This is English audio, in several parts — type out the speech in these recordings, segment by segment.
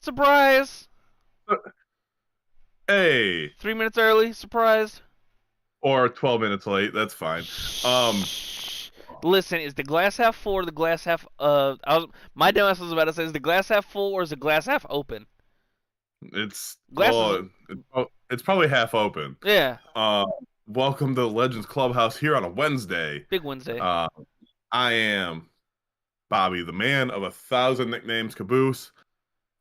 Surprise! Hey, 3 minutes early. Surprise. or 12 minutes late. That's fine. Um, Shh. Listen, is the glass half full or the glass half? My dumbass was about to say, is the glass half full or is the glass half open? it's Glass is, it's probably half open. yeah, Uh, Welcome to Legends Clubhouse here on a Wednesday. big Wednesday. Uh, I am Bobby, the man of 1,000 nicknames, Kaboose,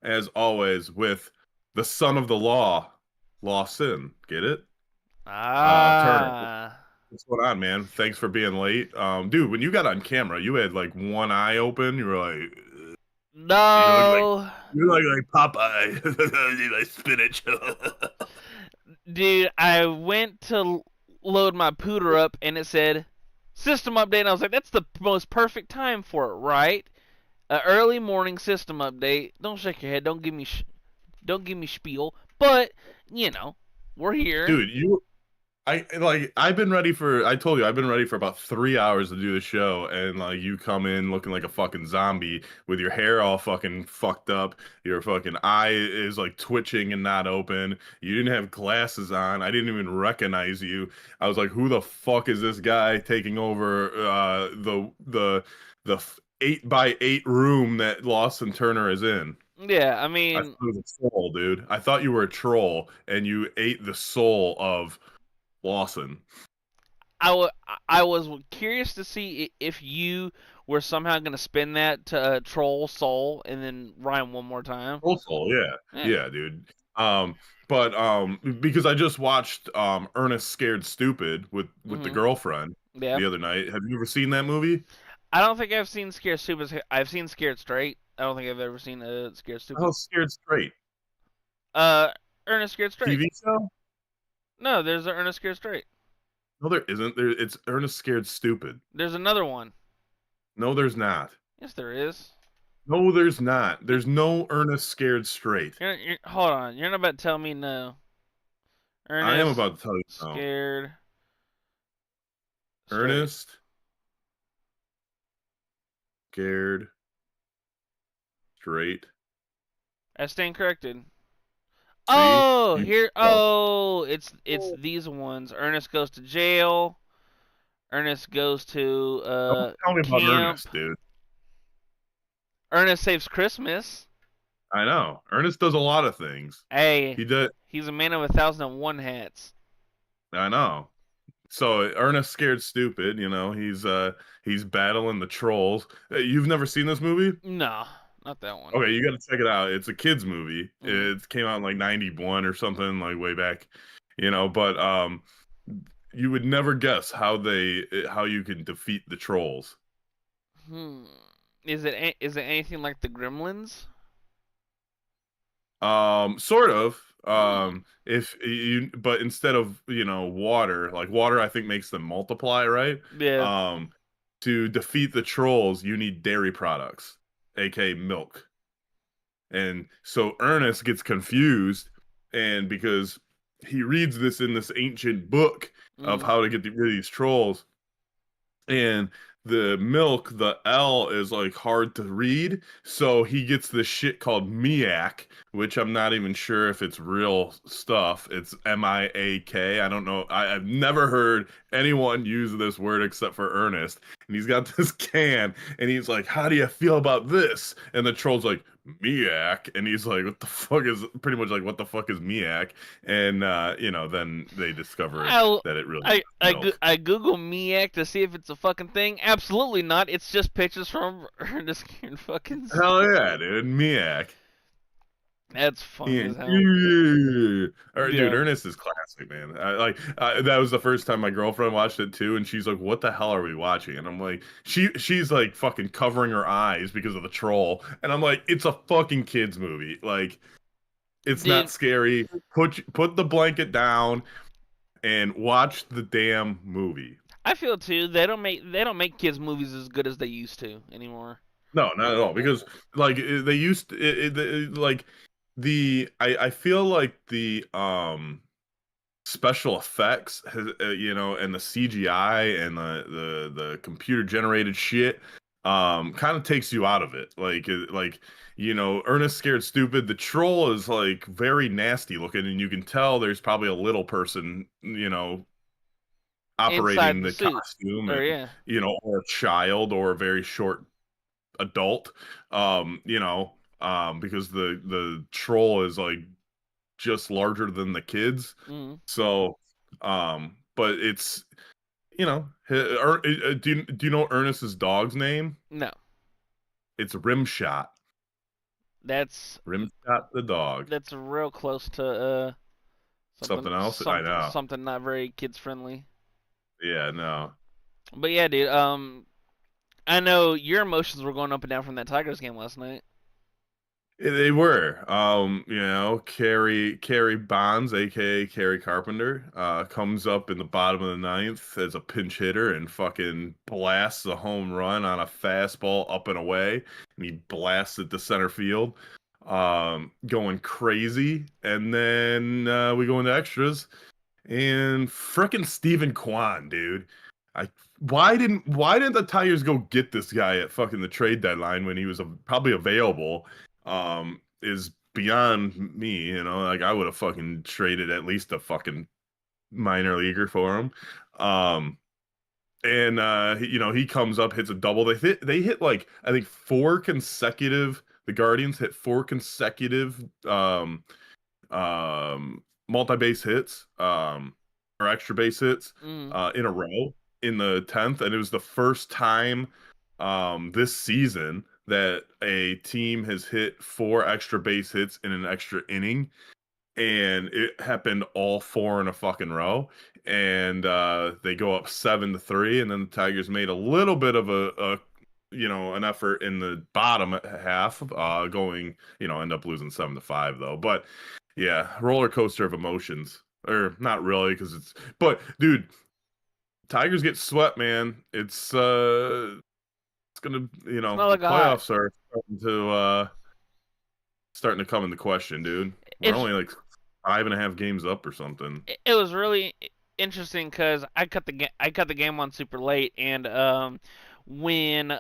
as always, with the son of the law, Lawson. Get it? Turner. Ah, What's going on, man? Thanks for being late. Dude, when you got on camera, you had like one eye open. You were like, you look like no, you look like Popeye. Like spinach. dude. I went to load my pooter up and it said system update. And I was like, that's the most perfect time for it, right? An early morning system update. Don't shake your head. Don't give me spiel. But you know, we're here. Dude, I've been ready for I told you I've been ready for about 3 hours to do the show, and like you come in looking like a fucking zombie with your hair all fucking fucked up, your fucking eye is like twitching and not open. You didn't have glasses on. I didn't even recognize you. I was like, who the fuck is this guy taking over the 8 by 8 room that Lawson Turner is in? Yeah, I I thought mean, it was a troll, dude. I thought you were a troll and you ate the soul of Lawson. I was curious to see if you were somehow going to spin that to troll soul and then rhyme one more time. Troll soul, yeah. Yeah. Yeah, dude. But because I just watched Ernest Scared Stupid with the Mhm. girlfriend Yeah. the other night. Have you ever seen that movie? I don't think I've seen Scared Stupid. I've seen Scared Straight. I don't think I've ever seen Scared Oh, Stupid. Scared Straight. Uh, Ernest Scared Straight. TV show? No, there's a Ernest Scared Straight. No, there isn't. It's Ernest Scared Stupid. There's another one. No, there's not. Yes, there is. No, there's not. There's no Ernest Scared Straight. Hold on. You're not about to tell me no. I am Ernest about to tell you no. Scared Straight. Ernest Scared Straight. I stand corrected. See? Oh, You here. oh, Oh, it's these ones. Ernest goes to jail. Ernest goes to don't tell me about camp. Ernest, dude. Ernest saves Christmas. I know. Ernest does a lot of things. Hey, He did. he's a man of 1,001 hats. I know. So Ernest Scared Stupid, he's battling the trolls. You've never seen this movie? No, not that one. Okay, you got to check it out. It's a kids movie. Mm. It came out in like 91 or something, like way back, but you would never guess how you can defeat the trolls. Hmm. Is it anything like the Gremlins? Sort of. Hmm. If you, but instead of, water, like water, I think makes them multiply, right? Yeah. Um, to defeat the trolls, you need dairy products, aka milk. And so Ernest gets confused, and because he reads this in this ancient book of Mm. how to get rid of these trolls, and the milk, the L is like hard to read, so he gets this shit called miak, which I'm not even sure if it's real stuff. It's MIAK. I don't know. I've never heard anyone use this word except for Ernest. And he's got this can, and he's like, "How do you feel about this?" And the troll's like, "Miak," and he's like, "What the fuck is?" Pretty much like, "What the fuck is miak?" And then they discover I that it really is milk. I Google MEAC to see if it's a fucking thing. Absolutely not. It's just pictures from Ernest and fucking Hell yeah, Stupid. dude. Miak. That's funny Yeah. as hell. Dude, Yeah. Ernest is classic, man. That was the first time my girlfriend watched it too, and she's like, "What the hell are we watching?" And I'm like, she's like fucking covering her eyes because of the troll, and I'm like, it's a fucking kids movie. Like, it's not Dude, scary. Put the blanket down and watch the damn movie. I feel too. They don't make kids movies as good as they used to anymore. No, not at all. Because like they used like I feel like the special effects has, and the CGI and the computer generated shit kind of takes you out of it. Ernest Scared Stupid, the troll is like very nasty looking, and you can tell there's probably a little person, Inside operating the the suit. costume, Or and yeah. or a child or a very short adult. Because the troll is like just larger than the kids. Mm. So, but it's do you know Ernest's dog's name? No. It's Rimshot. That's Rimshot the dog. that's real close to Something else? I know. something not very kids friendly. Yeah, no. But yeah, dude. I know your emotions were going up and down from that Tigers game last night. They were. Carrie Bonds, aka Carrie Carpenter, comes up in the bottom of the ninth as a pinch hitter and fucking blasts a home run on a fastball up and away, and he blasts it to center field, going crazy. And then we go into extras, and frickin' Stephen Kwan, dude. I why didn't the Tigers go get this guy at fucking the trade deadline when he was probably available? Is beyond me, like I would have fucking traded at least a fucking minor leaguer for him. Um, he comes up, hits a double. They hit like I think the Guardians hit four consecutive multi-base hits, or extra base hits, Mm. in a row in the 10th, and it was the first time this season that a team has hit four extra base hits in an extra inning, and it happened all four in a fucking row. And they go up 7-3, and then the Tigers made a little bit of an effort in the bottom half, going, end up losing 7-5 though. But yeah, roller coaster of emotions. Or not really, but dude, Tigers get swept, man. It's gonna, It's not the like a hot. playoffs are starting to come into question, dude. We're It's only like 5.5 games up or something. it was really interesting because I cut the game on super late, and when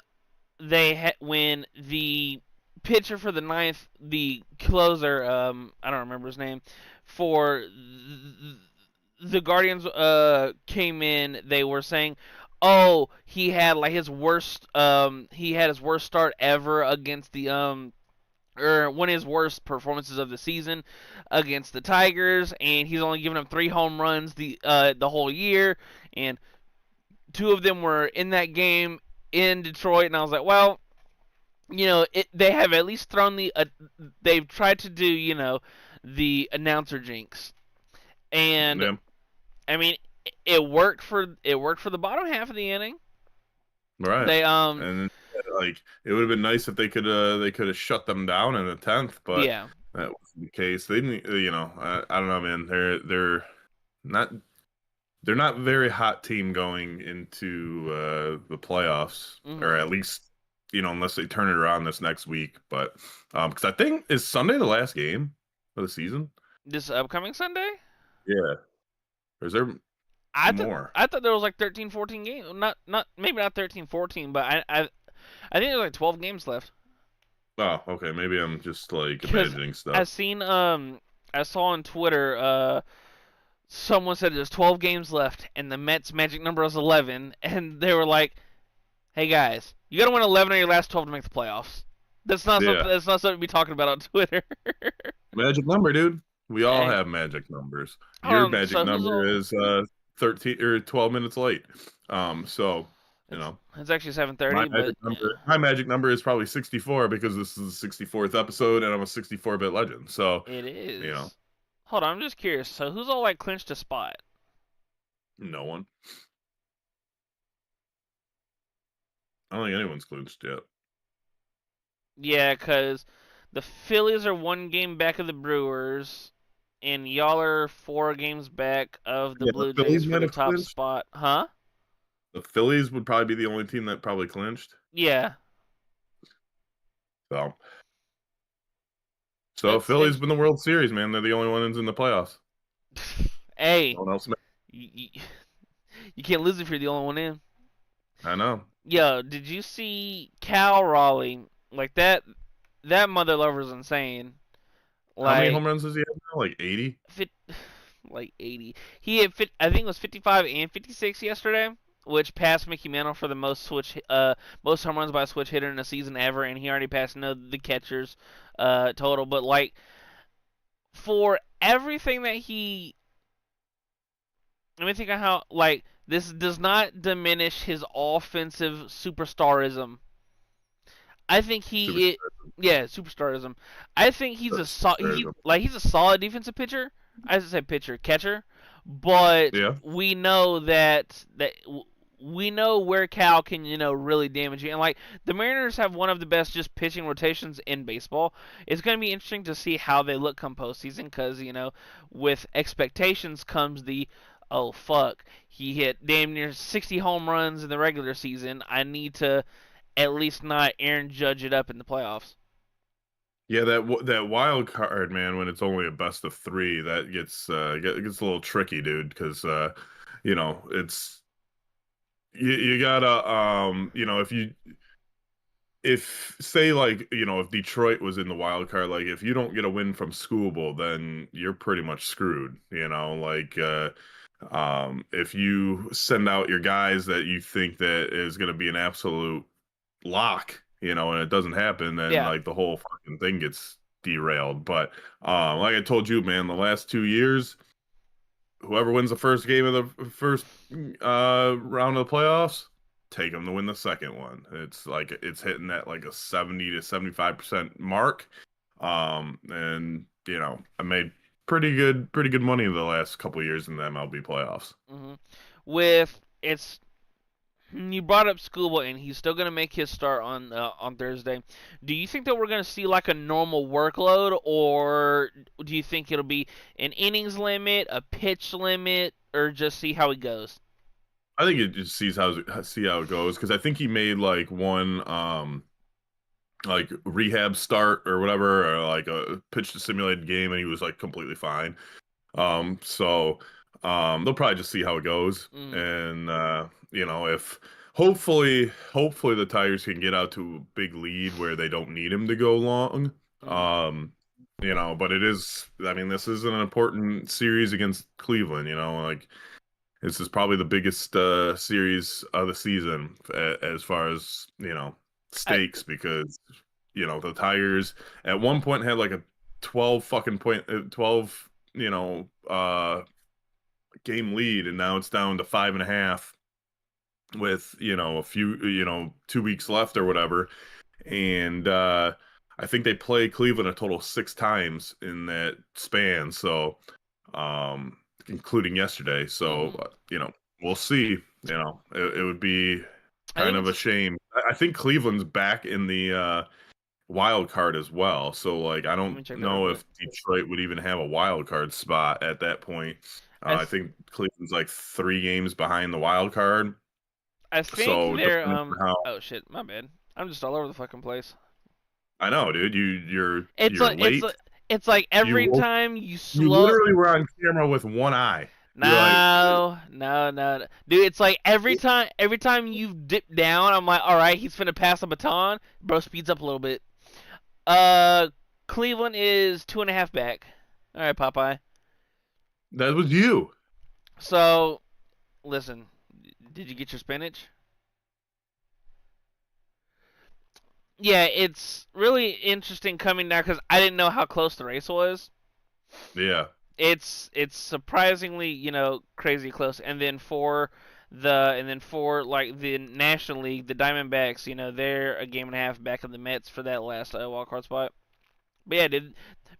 when the pitcher for the ninth, the closer, I don't remember his name, for the Guardians came in, they were saying, oh, he had his worst start ever against the or one of his worst performances of the season against the Tigers, and he's only given up 3 home runs the whole year, and two of them were in that game in Detroit. And I was like, well, they have at least thrown they've tried to do, the announcer jinx, and Yeah, I mean, it worked for the bottom half of the inning. right. They And like it would have been nice if they could have shut them down in the 10th, but yeah. that wasn't the case. They didn't, I don't know, man. Not they're not very hot team going into the playoffs, or Hmm. at least unless they turn it around this next week. But because I think is Sunday the last game of the season. This upcoming Sunday. Yeah, or is there I thought more? I thought there was like 13, 14 games. Not maybe not 13, 14, but I think there's like 12 games left. Oh, okay. Maybe I'm just like Cuz imagining I stuff. seen I saw on Twitter someone said there's 12 games left and the Mets magic number is 11, and they were like, "Hey guys, you got to win 11 of your last 12 to make the playoffs." Yeah, That's not something to be talking about on Twitter. magic number, dude. We all Hey, have magic numbers. hold Your on. magic So who's number all? is 13 or 12 minutes late. So you It's know. it's actually My 7:30, but magic number, my magic number is probably 64 because this is the 64th episode and I'm a 64-bit legend. So, it you know, is. Hold on, I'm just curious. So who's all like clinched a spot? no one. I don't think anyone's clinched yet. Yeah, because the Phillies are 1 game back of the Brewers, and y'all are 4 games back of the Yeah, the Blue Jays Phillies for might the have top clinched. spot. Huh? The Phillies would probably be the only team that probably clinched. Yeah. So, That's Phillies win the World Series, man. They're the only ones in the playoffs. Hey, No one else. you, you, you can't lose if you're the only one in. I know. Yo, did you see Cal Raleigh? Like that mother lover's insane. How many Like home runs does he have now? Like 80? fit, like 80. He had I think it was 55 and 56 yesterday, which passed Mickey Mantle for the most home runs by a switch hitter in a season ever, and he already passed the catchers total. But like for everything that he, let me think of how like this does not diminish his offensive superstarism. I think he it, Superstar. yeah, superstarism. I think Superstar. he's a solid defensive pitcher. I should say pitcher, catcher, but Yeah. we know that we know where Cal can really damage you. And like the Mariners have one of the best just pitching rotations in baseball. It's going to be interesting to see how they look come postseason because with expectations comes the oh fuck, he hit damn near 60 home runs in the regular season. I need to at least not Aaron Judge it up in the playoffs. Yeah, that wild card, man, when it's only a best of three, that gets a little tricky, dude, because it's you gotta if say like if Detroit was in the wild card, like if you don't get a win from Schoolable, then you're pretty much screwed, like if you send out your guys that you think that is going to be an absolute lock, and it doesn't happen, then Yeah. like the whole fucking thing gets derailed. But like I told you, man, the last 2 years, whoever wins the first game of the first round of the playoffs, take them to win the second one. It's like it's hitting at like a 70 to 75% mark. And I made pretty good money the last couple of years in the MLB playoffs. hmm With it's you brought up Scuba and he's still gonna make his start on Thursday. Do you think that we're gonna see like a normal workload, or do you think it'll be an innings limit, a pitch limit, or just see how it goes? I think it just see how it goes because I think he made like one like rehab start or whatever, or like a pitch to simulated game, and he was like completely fine. So they'll probably just see how it goes, Mm, and if hopefully the Tigers can get out to a big lead where they don't need him to go long. mm, Um, but it is. I mean, this is an important series against Cleveland. Like this is probably the biggest series of the season as far as I stakes because the Tigers at one point had like a 12 fucking point 12 game lead, and now it's down to 5.5 with a few 2 weeks left or whatever. And I think they play Cleveland a total 6 times in that span, so um including yesterday. So mhm. we'll see. It would be I kind think of a it's shame. I think Cleveland's back in the wild card as well. So like I let don't me check that real know quick. if Detroit would even have a wild card spot at that point. I I th- think Cleveland's like 3 games behind the wild card. I think So they're depending on how oh shit, my bad. I'm just all over the fucking place. I know, dude, you're It's you're like it's late. like it's like You every woke time you you slow. literally were on camera with one eye. You're like, No, no, no, no. Dude, it's like every time you dip down, I'm like, all right, he's finna pass the baton. Bro speeds up a little bit. Uh, Cleveland is 2.5 back. All right, Popeye. that was you. So listen, did you get your spinach? Yeah, it's really interesting coming down because I didn't know how close the race was. Yeah. It's surprisingly crazy close. And then for like the National League, the Diamondbacks, they're a game and a half back of the Mets for that last wild card spot. But yeah,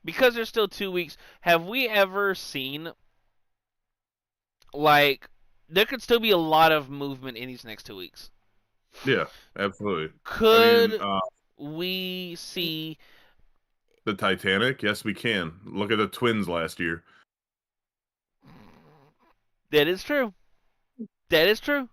because there's still 2 weeks, have we ever seen like there could still be a lot of movement in these next 2 weeks? Yeah, absolutely. I mean, Could we see? the Titanic, yes, we can. Look at the Twins last year. That is true. That is true.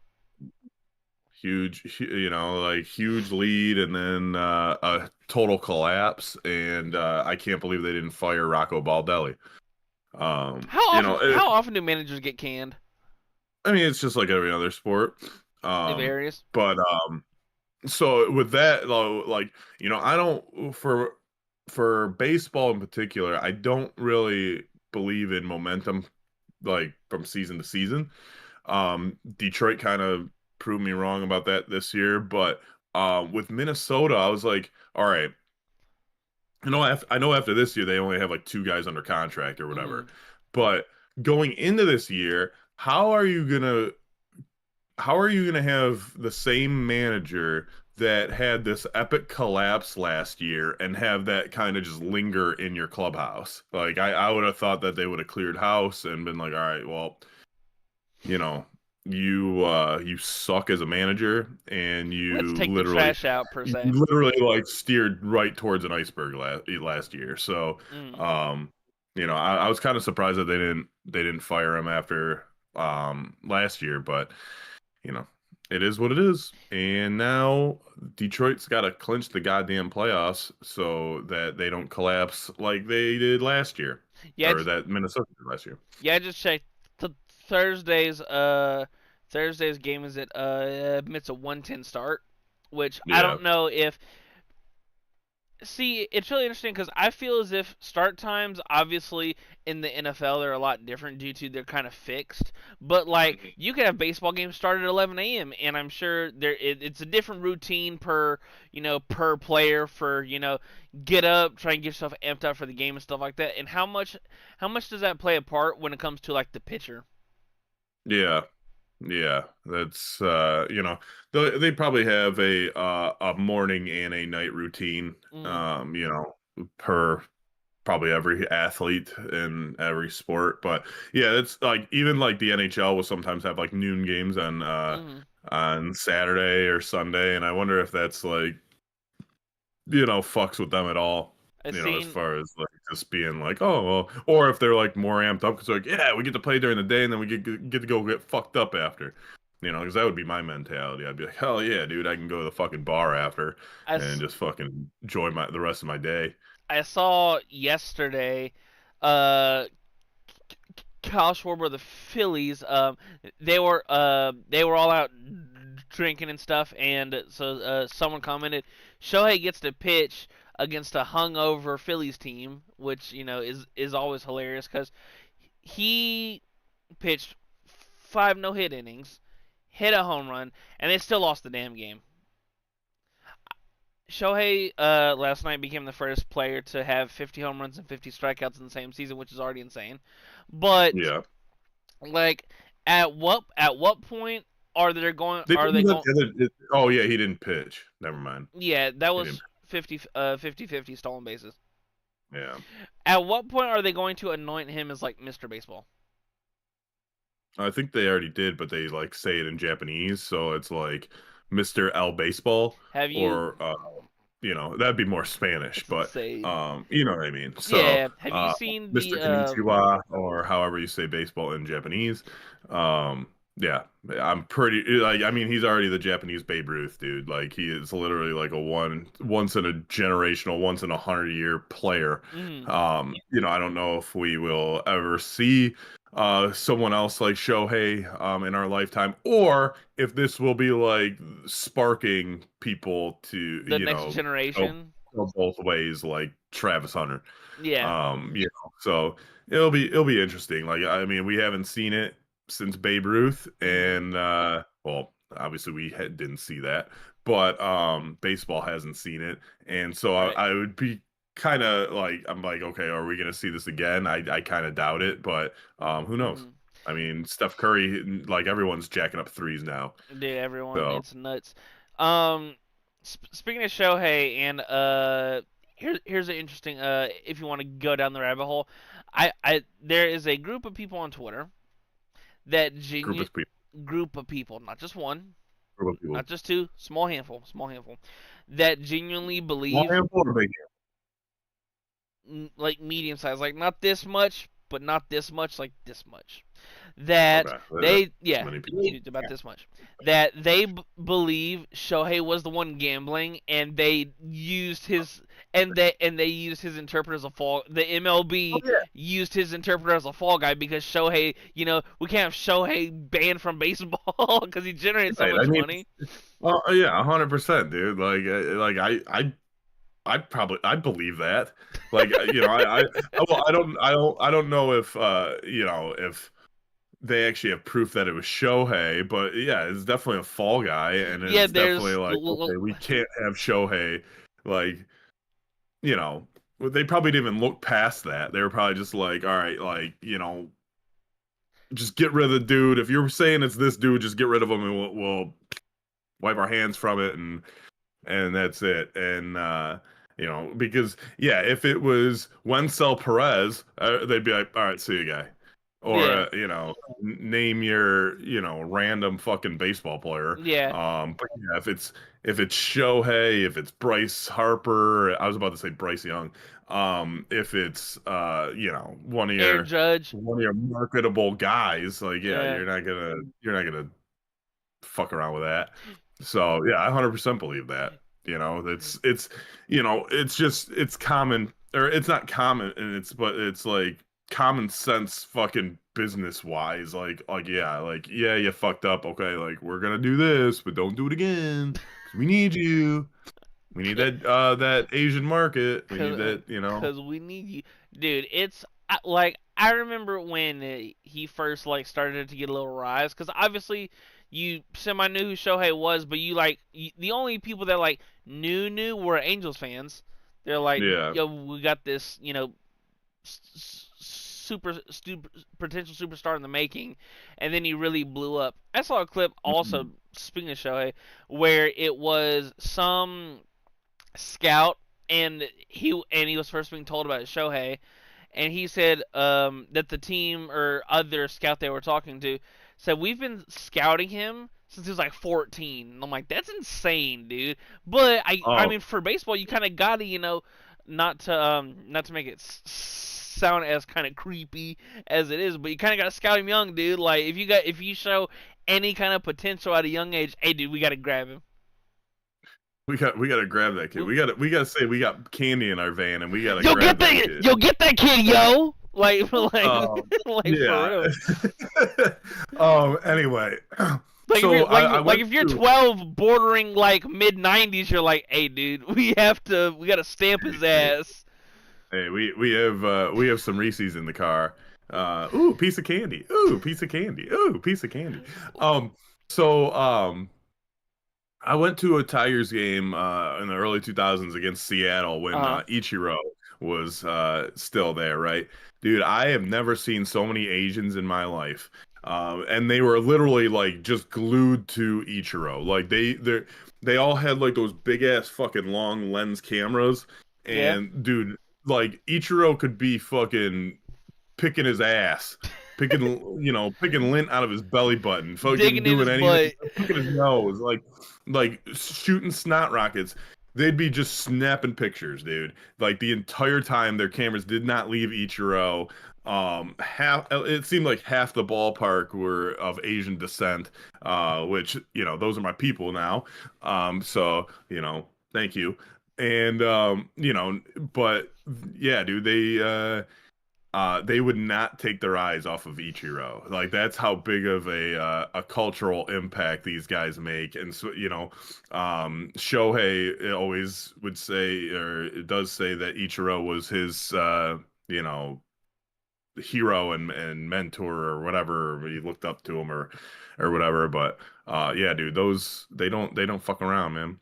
Huge, like huge lead, and then a total collapse. And I can't believe they didn't fire Rocco Baldelli. How often do managers get canned? I mean, it's just like every other sport. It varies. But so with that, like, I don't for baseball in particular, I don't really believe in momentum like from season to season. Detroit kind of proved me wrong about that this year, but with Minnesota, I was like, all right, I know after this year they only have like two guys under contract or whatever, Mm. but going into this year, how are you gonna have the same manager that had this epic collapse last year and have that kind of just linger in your clubhouse? Like I would have thought that they would have cleared house and been like, all right, well, you know, you suck as a manager and Let's take the trash out per you se. literally like steered right towards an iceberg last year. So, Mm. um, I was kind of surprised that they didn't fire him after last year, but you know, it is what it is. And now Detroit's got to clinch the goddamn playoffs so that they don't collapse like they did last year, Yeah, or that Minnesota did last year. yeah. I just checked. Thursday's Thursday's game is at it's a 1:10 start, which I Yeah. don't know if. See, it's really interesting because I feel as if start times, obviously, in the NFL, they're a lot different due to they're kind of fixed. But like, Mhm. you could have baseball games start at 11 a.m. and I'm sure it's a different routine per per player for get up, try and get yourself amped up for the game and stuff like that. And how much does that play a part when it comes to like the pitcher? Yeah. Yeah, that's they probably have a morning and a night routine, Mm, per probably every athlete in every sport. But yeah, it's like even like the NHL will sometimes have like noon games mm. on Saturday or Sunday, and I wonder if that's like fucks with them at all. I As seen far as like just being like, oh well, or if they're like more amped up because like, yeah, we get to play during the day and then we get to go get fucked up after. Because that would be my mentality. I'd be like, hell yeah, dude, I can go to the fucking bar after I, and s- just fucking enjoy the rest of my day. I saw yesterday. Uh, Kyle Schwarber, the Phillies, they were all out drinking and stuff, and so someone commented, Shohei gets to pitch against a hungover Phillies team, which is always hilarious because he pitched 5 no-hit innings, hit a home run, and they still lost the damn game. Shohei last night became the first player to have 50 home runs and 50 strikeouts in the same season, which is already insane. But Yeah, like, at what point they are didn't they let going? the oh yeah, he didn't pitch. Never mind, Yeah, that he didn't. was 50 stolen bases. Yeah, At what point are they going to anoint him as like Mr. Baseball? I think they already did, but they like say it in Japanese, so it's like Mr. L Baseball, Have you? or that'd be more I Spanish, was gonna but say. you know what I mean. So, Yeah. Have you seen Mr. the Konnichiwa, or however you say baseball in Japanese. Um, yeah, I'm pretty like I mean he's already the Japanese Babe Ruth, dude. Like he is literally like a once in a generational, once in 100-year player. mm, I don't know if we will ever see someone else like Shohei in our lifetime, or if this will be like sparking people to the next go, generation? go both ways, like Travis Hunter. Yeah. So it'll be interesting. Like I mean, we haven't seen it since Babe Ruth, Mm, and well, obviously didn't see that, but baseball hasn't seen it, and so right. I would be kind of like I'm like, okay, are we gonna see this again? I kind of doubt it, but who knows? Mm. I mean, Steph Curry, like everyone's jacking up threes now, Dude, everyone, so it's nuts. Um, speaking of Shohei, and here's an interesting. If you want to go down the rabbit hole, there is a group of people on Twitter that group of people, group of people, not just one, group of people, not just two, small handful, that genuinely small believe, handful or big like medium size, like not this much, but not this much, like this much. handful? That Okay, they, that's yeah, many people. it's about this much. That they believe Shohei was the one gambling, and they used his and they used his interpreter as a fall. The Oh MLB yeah, used his interpreter as a fall guy because Shohei, we can't have Shohei banned from baseball because he generates so right. I much mean, money. well, yeah, 100%, dude. Like I believe that. Like, well, I don't know if if they actually have proof that it was Shohei, but yeah, it's definitely a fall guy, and Yeah, it's definitely there's like, okay, we can't have Shohei, like, you know, they probably didn't even look past that. They were probably just like, all right, like, just get rid of the dude. If you're saying it's this dude, just get rid of him, and we'll wipe our hands from it, and that's it. And because yeah, if it was Wencel Perez, they'd be like, all right, see you, guy. Or yeah, name your random fucking baseball player. yeah, But yeah, if it's Shohei, if it's Bryce Harper, I was about to say Bryce Young. If it's Aaron Judge. one of your marketable guys, like yeah, Yeah, you're not gonna fuck around with that. So yeah, I 100% believe that. It's common, or it's not common, and it's like common sense fucking business wise. Like yeah, you fucked up. Okay, like we're gonna do this, but don't do it again because we need you. We need that Asian market. We need cause, that. cause we need you, dude. Like I remember when he first like started to get a little rise, cause obviously you semi knew who Shohei was, but the only people that like knew were Angels fans. They're like, Yeah. yo, we got this, potential superstar in the making, and then he really blew up. I saw a clip also, Mhm. speaking of Shohei, where it was some scout, and he was first being told about Shohei, and he said that the team or other scout they were talking to said we've been scouting him since he was like 14. And I'm like, that's insane, dude. But I Oh, mean, for baseball, you kind of gotta, not to make it sound as kind of creepy as it is, but you kind of gotta scout him young, dude. Like if you show any kind of potential at a young age, hey, dude, we gotta grab him. we gotta grab that kid. We gotta say we got candy in our van, and we gotta Yo, grab that kid. get that kid, yo. Like, Um, like for yeah. real. Anyway, Like if so you're I like went if you're to 12, bordering like mid 90s, you're like, hey, dude, we gotta stamp his hey, ass. hey, we have some Reese's in the car. Ooh, piece of candy. Ooh, piece of candy. Ooh, piece of candy. Um, so I went to a Tigers game in the early 2000s against Seattle when Uh huh. Ichiro was still there, right? Dude, I have never seen so many Asians in my life. And they were literally like just glued to Ichiro. Like they all had like those big ass fucking long lens cameras. Yeah. And dude, like Ichiro could be fucking picking his ass, picking lint out of his belly button, fucking Digging in doing his anything, butt. picking his nose, like shooting snot rockets. They'd be just snapping pictures, dude. Like the entire time, their cameras did not leave Ichiro. Half it seemed like half the ballpark were of Asian descent, which those are my people now. So thank you. And but yeah, dude, they would not take their eyes off of Ichiro. Like that's how big of a cultural impact these guys make. And so, Shohei always would say, or it does say that Ichiro was his, you know, hero and mentor or whatever. He looked up to him or whatever. But yeah, dude, those they don't fuck around, man.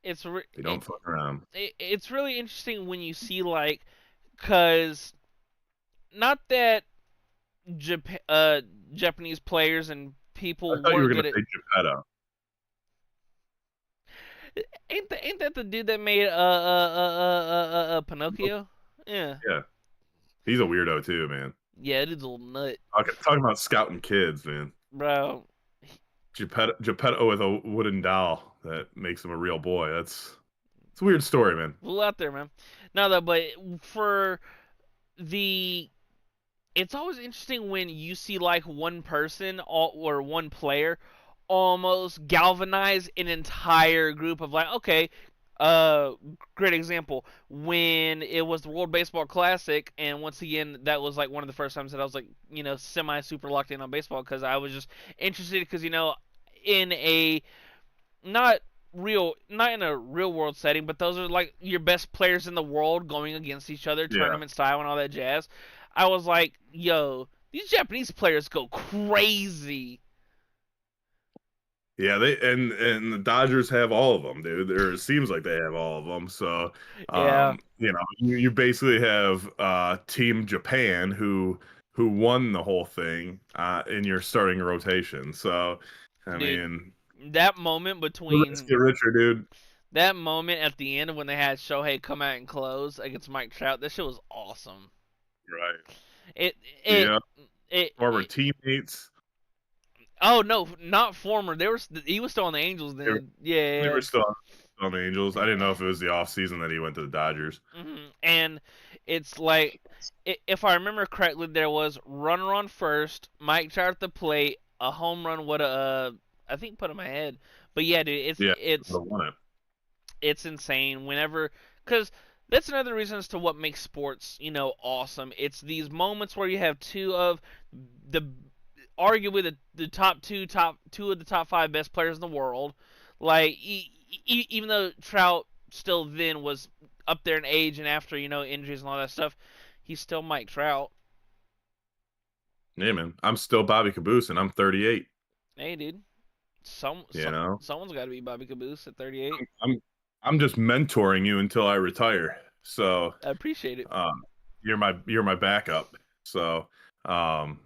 It's re- They don't fuck around. it's really interesting when you see like, cause not that Japanese players and I people thought you were weren't gonna good at. say Geppetto. Ain't that the dude that made Pinocchio? Yeah, Yeah, he's a weirdo too, man. yeah, it is a little nut, Talking about scouting kids, man. bro. Geppetto with a wooden doll that makes him a real boy. It's a weird story, man. Well, out there, man. No, though, but for the, it's always interesting when you see like one person or one player almost galvanize an entire group of like, okay, uh great example when it was the World Baseball Classic, and once again that was like one of the first times that I was like semi super locked in on baseball because I was just interested because in a not not in a real world setting, but those are like your best players in the world going against each other, Yeah. tournament style and all that jazz. I was like, yo, these Japanese players go crazy. Yeah, and the Dodgers have all of them, dude. Or it seems like they have all of them. So, Yeah, you basically have Team Japan who won the whole thing in your starting rotation. So, I dude, mean, that moment the rich between get richer, dude. that moment at the end when they had Shohei come out and close against Mike Trout, that shit was awesome. Right. It it Yeah, former it teammates. oh no, not former. He was still on the Angels They were, then. they Yeah. were still on the Angels. I didn't know if it was the off season that he went to the Dodgers. And it's like, if I remember correctly, there was runner on first, Mike Trout at the plate, a home run would I think put in my head. But yeah, dude, Yeah, would have won it. it's insane whenever, because that's another reason as to what makes sports awesome. It's these moments where you have two of the arguably the top two of the top five best players in the world. Like even though Trout still then was up there in age and after injuries and all that stuff, he's still Mike Trout. Yeah, man. I'm still Bobby Caboose, and I'm 38. Hey, dude, You know. someone's got to be Bobby Caboose at 38. I'm I'm just mentoring you until I retire. So, I appreciate it. um, you're my backup. So, I'm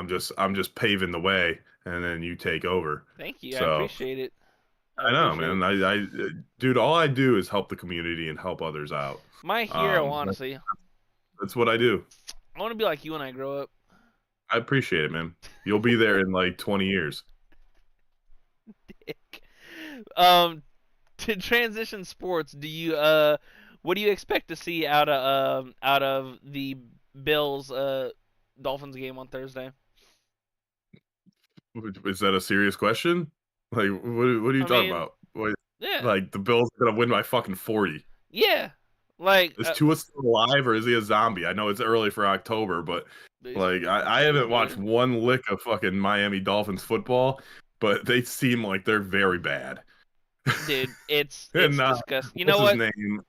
just paving the way, and then you take over. Thank you. I So appreciate it. I I know, appreciate it. man. Dude, all I do is help the community and help others out. My hero, Um, that- honestly. that's what I do. I want to be like you when I grow up. I appreciate it, man. You'll be there in like 20 years. um, to transition sports, what do you expect to see out of the Bills Dolphins game on Thursday? Is that a serious question? Like, what are you I talking mean, about? Wait, yeah, like the Bills are gonna win by fucking 40. yeah, like Is Tua still alive or is he a zombie? I know it's early for October, but like I he's haven't watched good, one lick of fucking Miami Dolphins football, but they seem like they're very bad. dude. It's And disgusting. You know what's his what? name?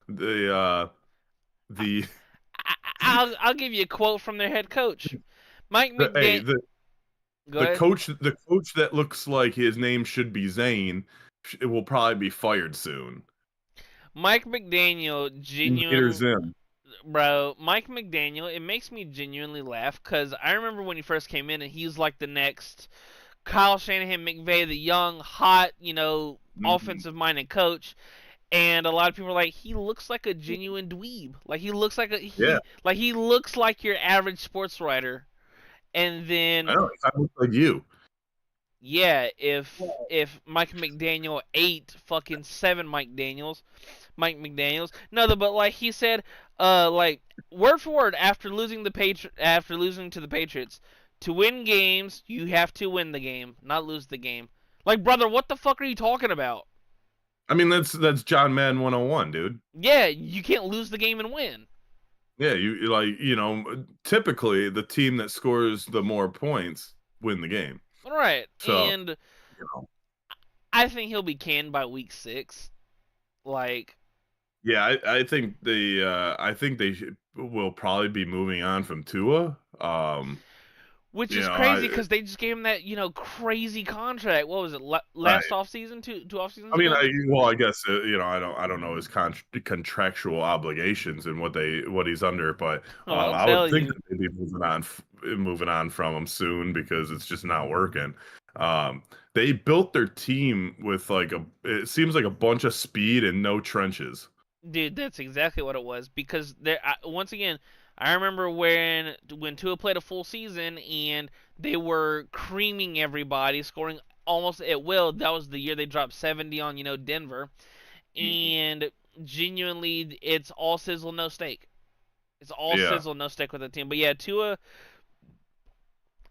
The I, the I'll give you a quote from their head coach, Mike the hey McDaniel. the Go the ahead. coach that looks like his name should be Zane will probably be fired soon. Mike McDaniel Invader genuine Zim. Bro, Mike McDaniel, it makes me genuinely laugh because I remember when he first came in and he was like the next Kyle Shanahan McVay, the young, hot, Mhm. offensive minded coach. And a lot of people are like, he looks like a genuine dweeb. Like he looks like Yeah, he looks like your average sports writer. And then I know. It kind of looks like you. yeah, if Mike McDaniel ate fucking seven Mike McDaniels. No, but like he said, like word for word after losing to the Patriots, to win games you have to win the game, not lose the game. Like brother, what the fuck are you talking about? I mean, that's John Madden 101, dude. Yeah, you can't lose the game and win. Yeah, typically the team that scores the more points win the game. All right, So, and you know, I think he'll be canned by week 6. Like, yeah, I think they will probably be moving on from Tua. which You is know, crazy because they just gave him that crazy contract. What was it last right. off season, two off seasons I mean, ago? I guess I don't know his contractual obligations and what he's under, but Oh, I'll I would tell think you. that they'd be moving on from him soon because it's just not working. They built their team with it seems like a bunch of speed and no trenches. Dude, that's exactly what it was. Because once again, I remember when Tua played a full season and they were creaming everybody, scoring almost at will. That was the year they dropped 70 on Denver, and genuinely, it's all sizzle no steak. It's all Yeah, sizzle no steak with the team. But yeah, Tua,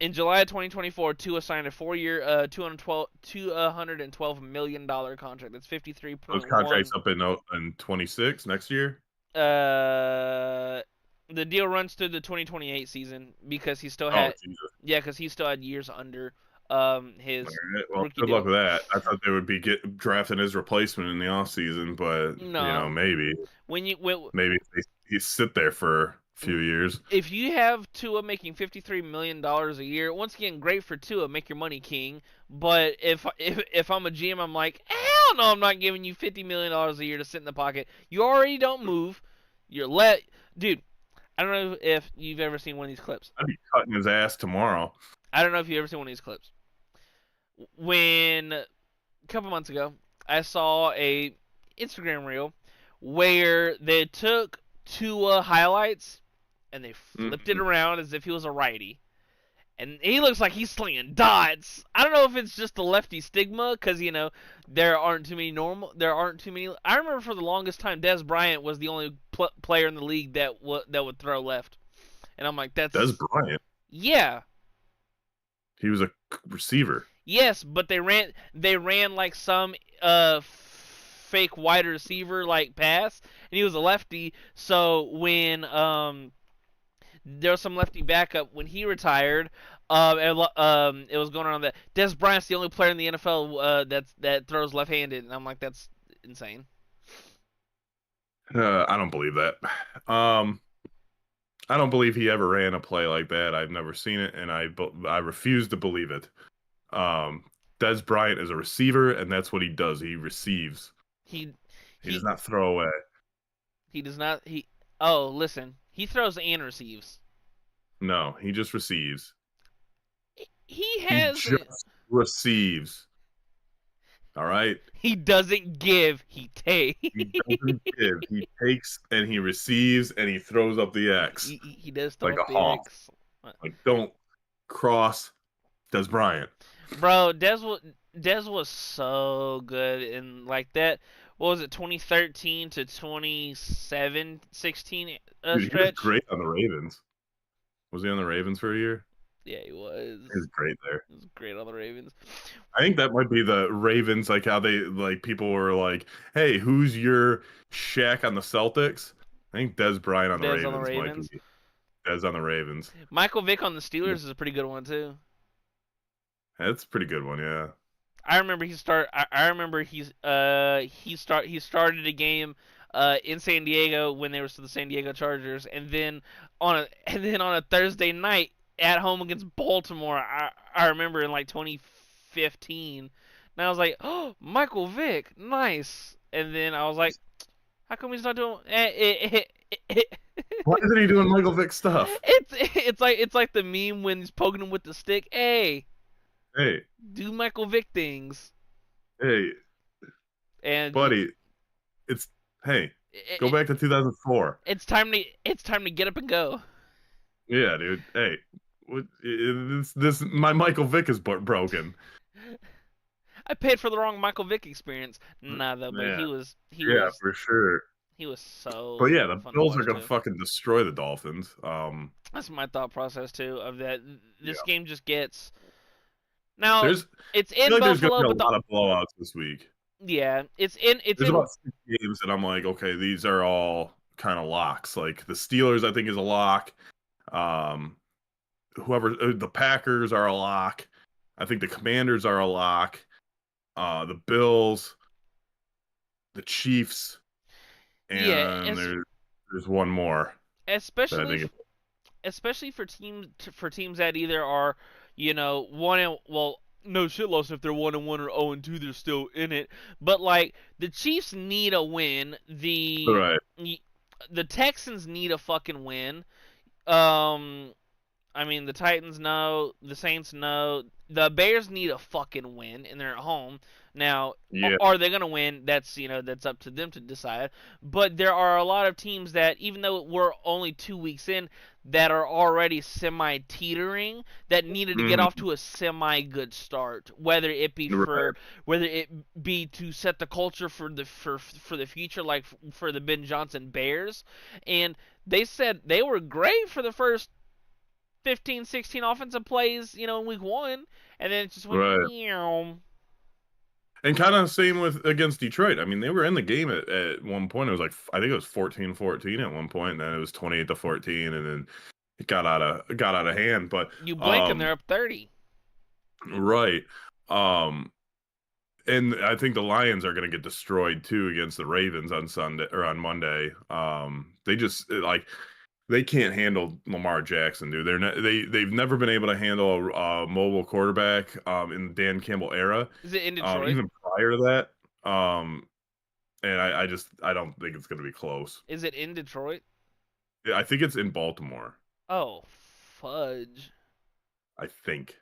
In July of 2024, Tua signed a 4-year, $212 million contract. That's Those contracts 53.1. up in 26 next year. The deal runs through the 2028 season because he still Oh had, Jesus! yeah, because he still had years under All his right. Well, rookie good luck deal. with that. I thought they would be drafting his replacement in the offseason, but No, maybe when he sit there for a few years. if you have Tua making $53 million a year, once again, great for Tua, make your money, king. But if I'm a GM, I'm like, hell no, I'm not giving you $50 million a year to sit in the pocket. You already don't move. Dude. I don't know if you've ever seen one of these clips. I'd be cutting his ass tomorrow. I don't know if you've ever seen one of these clips. When a couple months ago, I saw a Instagram reel where they took Tua highlights and they flipped it Mm-hmm. around as if he was a righty. And he looks like he's slinging dots. I don't know if it's just the lefty stigma, because there aren't too many. I remember for the longest time, Des Bryant was the only player in the league that would throw left, and I'm like, Des that's Bryant. yeah, He was a receiver. yes, but they ran like some fake wide receiver like pass, and he was a lefty. So when there was some lefty backup when he retired. It was going on that Des Bryant's the only player in the NFL that throws left-handed, and I'm like, that's insane. I don't believe that. I don't believe he ever ran a play like that. I've never seen it, and I refuse to believe it. Um, Des Bryant is a receiver, and that's what he does. He receives. He He does he not throw away. he does not he. Oh, listen, he throws and receives. No, he just receives. He He has just receives. All right. he doesn't give, he takes. He doesn't give. He takes and he receives and he throws up the X He does throw like a up the hawk. X. Like don't cross Des Bryant. Bro, Des was so good in like that. What was it, 2013 to 16 Dude, he was stretch? great on the Ravens. Was he on the Ravens for a year? Yeah, he was. He was great there. He was great on the Ravens. I think that might be the Ravens, like how they like people were like, "Hey, who's your Shaq on the Celtics?" I think Des Bryant on the Des on the Ravens might Ravens. be Des on the Ravens. Michael Vick on the Steelers is a pretty good one too. That's a pretty good one, yeah. I remember I remember he started a game in San Diego when they were still the San Diego Chargers, and then on a Thursday night at home against Baltimore, I remember in like 2015, and I was like, oh, Michael Vick, nice. And then I was like, how come he's not doing? Why isn't he doing Michael Vick stuff? It's like the meme when he's poking him with the stick. Hey, Hey, do Michael Vick things. hey, And buddy, it's hey, go it, back to 2004. it's time to get up and go. Yeah, dude. Hey, this my Michael Vick is broken. I paid for the wrong Michael Vick experience. Nah, though, but Yeah, he yeah, was for sure. he was But so yeah, the fun to Bills are watch gonna too. fucking destroy the Dolphins. That's my thought process too. Of that, this Yeah. game just gets now. There's It's I feel in like there's gonna Buffalo, be a but lot of blowouts this week. yeah, it's There's in. about 6 games that I'm like, okay, these are all kind of locks. Like the Steelers, I think is a lock. Um, the Packers are a lock. I think the Commanders are a lock. The Bills, the Chiefs, Yeah, and there's one more that I especially think. especially for teams that either are, one and well, no shit loss if they're 1-1 or 0-2, they're still in it. But like the Chiefs need a win. Right. The Texans need a fucking win. Um, I mean, the Titans know, the Saints know, the Bears need a fucking win, and they're at home. Now, Yeah. are they gonna win? That's up to them to decide. But there are a lot of teams that, even though we're only 2 weeks in, that are already semi-teetering, that needed to get off Mhm. to a semi-good start. Whether it be to set the culture for the future, like for the Ben Johnson Bears, and they said they were great for the first 15, 16 offensive plays, in week 1, and then it just went Right. meow. And kind of same with against Detroit. I mean, they were in the game at one point. It was like I think it was 14-14 at one point, and then it was 28-14, and then it got out of hand. But You blink and they're um, up 30. right. Um, and I think the Lions are going to get destroyed too against the Ravens on Sunday or on Monday. They just like they can't handle Lamar Jackson, dude. They've never been able to handle a mobile quarterback in the Dan Campbell era, Is it in Detroit? even prior to that. And I don't think it's going to be close. Is it in Detroit? I think it's in Baltimore. Oh, fudge. I think,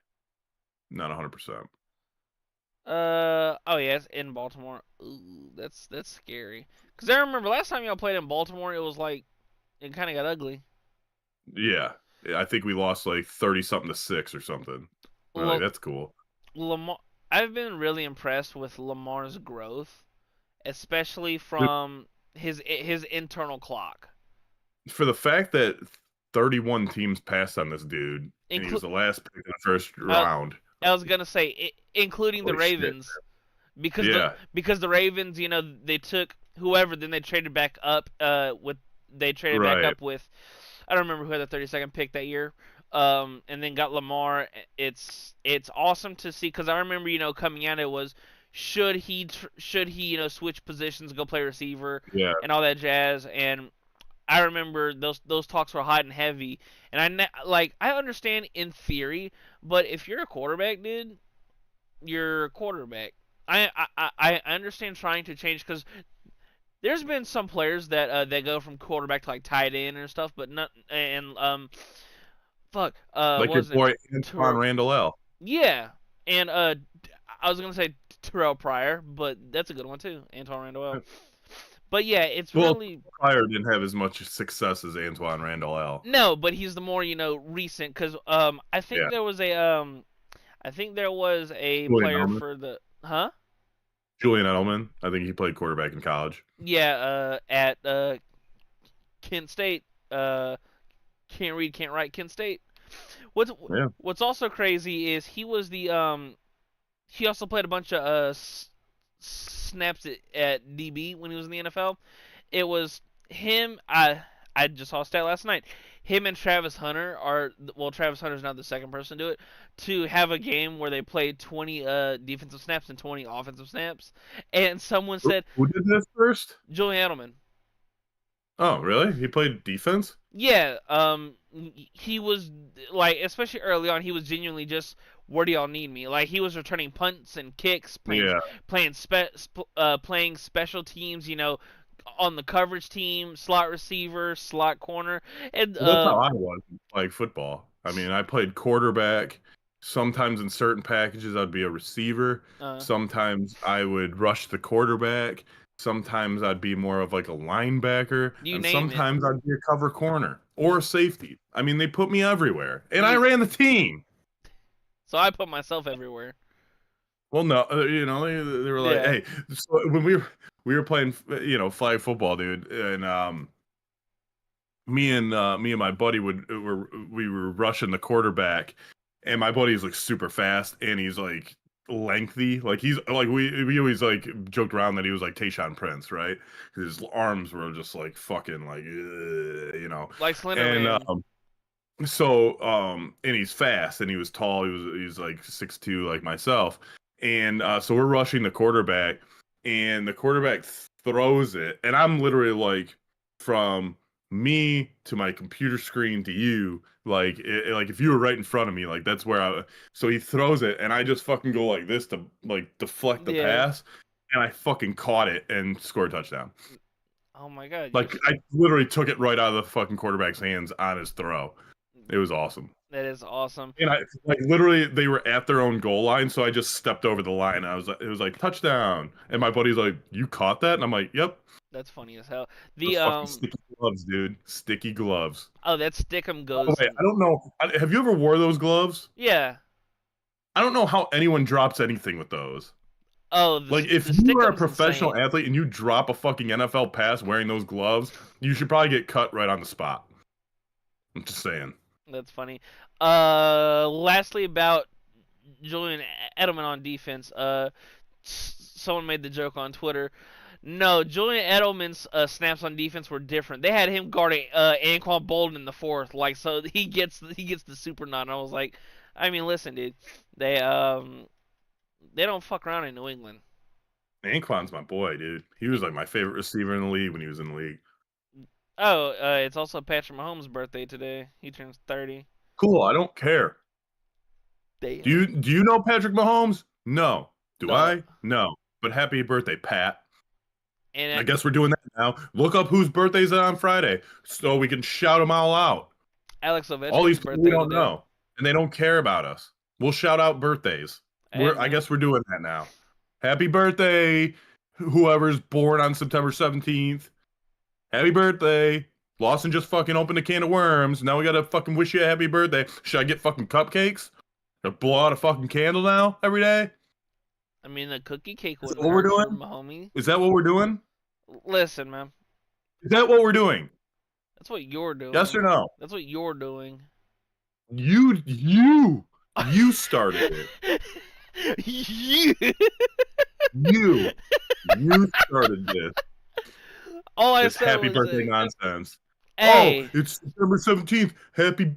not 100%. Oh yeah, it's in Baltimore. Ooh, that's scary. Cause I remember last time y'all played in Baltimore, it was like it kind of got ugly. Yeah, I think we lost like 30 something to 6 or something. We're like, Look, that's cool. Lamar. I've been really impressed with Lamar's growth, especially from his internal clock. For the fact that 31 teams passed on this dude, and he was Inclu- the last pick in the first uh, round. I was gonna say, including the Holy shit. Ravens, because Yeah, the Ravens, they took whoever, then they traded back up. They traded back right. up with, I don't remember who had the 32nd pick that year. And then got Lamar. It's awesome to see, because I remember, coming out, it was should he switch positions, go play receiver Yeah. and all that jazz. And I remember those talks were hot and heavy. And I understand in theory, but if you're a quarterback, dude, you're a quarterback. I understand trying to change, because there's been some players that go from quarterback to like tight end and stuff, but not, and fuck, Like what your was his name? boy Antoine Terrell. Randall L. Yeah, and I was gonna say Terrell Pryor, but that's a good one too, Antoine Randall. But yeah, it's Well, really Pryor didn't have as much success as Antoine Randall L. no, but he's the more recent, because I think Yeah. there was a Julian player Edelman. for the huh. Julian Edelman. I think he played quarterback in college. Yeah, at Kent State. Can't read, can't write, Kent State. What's Yeah. what's also crazy is he also played a bunch of snaps at DB when he was in the NFL. It was him. I just saw a stat last night. Him and Travis Hunter are, well, Travis Hunter's now the second person to do it, to have a game where they played 20 defensive snaps and 20 offensive snaps. And someone said Who did this first? Julian Edelman. Oh, really? He played defense? Yeah, he was like, especially early on, he was genuinely just, where do y'all need me? Like, he was returning punts and kicks, Yeah. playing special teams, on the coverage team, slot receiver, slot corner, and Well, that's how I was like football. I mean, I played quarterback. Sometimes in certain packages, I'd be a receiver. uh, Sometimes I would rush the quarterback. Sometimes I'd be more of like a linebacker, you and name it. sometimes I'd be a cover corner or a safety. I mean, they put me everywhere, and I You, ran the team. so I put myself everywhere. Well, no, they were like, Yeah. hey, so when we were playing, flag football, dude, and me and my buddy we were rushing the quarterback, and my buddy's like super fast and he's like lengthy, like he's like we always like joked around that he was like Tayshaun Prince, right? His arms were just like fucking like Like Slender and Man. and he's fast and he was tall, he's like 6'2" like myself, and so we're rushing the quarterback and the quarterback throws it, and I'm literally like from me to my computer screen to you, like like if you were right in front of me, like that's where I. So he throws it, and I just fucking go like this to like deflect the Yeah. pass, and I fucking caught it and scored a touchdown. Oh my God, Like I literally took it right out of the fucking quarterback's hands on his throw. It was awesome. that is awesome. And I like literally they were at their own goal line, so I just stepped over the line. And it was like touchdown, and my buddy's like, "You caught that?" And I'm like, "Yep." That's funny as hell. Those The fucking sticky gloves, dude. Sticky gloves. oh, that Stickum By the goes. way, I don't know. Have you ever wore those gloves? Yeah. I don't know how anyone drops anything with those. Oh, Like, if the you are a Stickum's professional insane. athlete and you drop a fucking NFL pass wearing those gloves, you should probably get cut right on the spot. I'm just saying. That's funny. Lastly, about Julian Edelman on defense. Someone made the joke on Twitter. No, Julian Edelman's snaps on defense were different. They had him guarding Anquan Bolden in the fourth, like so he gets the super nod. And I was like, I mean, listen, dude, they don't fuck around in New England. Anquan's my boy, dude. He was like my favorite receiver in the league when he was in the league. Oh, it's also Patrick Mahomes' birthday today. He turns 30. Cool, I don't care. Do Damn. you know Patrick Mahomes? No. Do No. I? No. But happy birthday, Pat. And I guess we're doing that now. Look up whose birthdays are on Friday so we can shout them all out. Alex All these Ovechkin's people we birthday don't today. know, and they don't care about us. We'll shout out birthdays. Hey, I man. guess we're doing that now. Happy birthday, whoever's born on September 17th. Happy birthday. Lawson just fucking opened a can of worms. Now we gotta fucking wish you a happy birthday. Should I get fucking cupcakes? To blow out a fucking candle now every day? I mean, a cookie cake Is that wouldn't what we're hurt for doing? my homie. Is that what we're doing? Listen, man. Is that what we're doing? That's what you're Yes or doing. no? That's what you're doing. You started it. you. You you started All I this said happy was, birthday nonsense. Oh, hey, it's September 17th. Happy,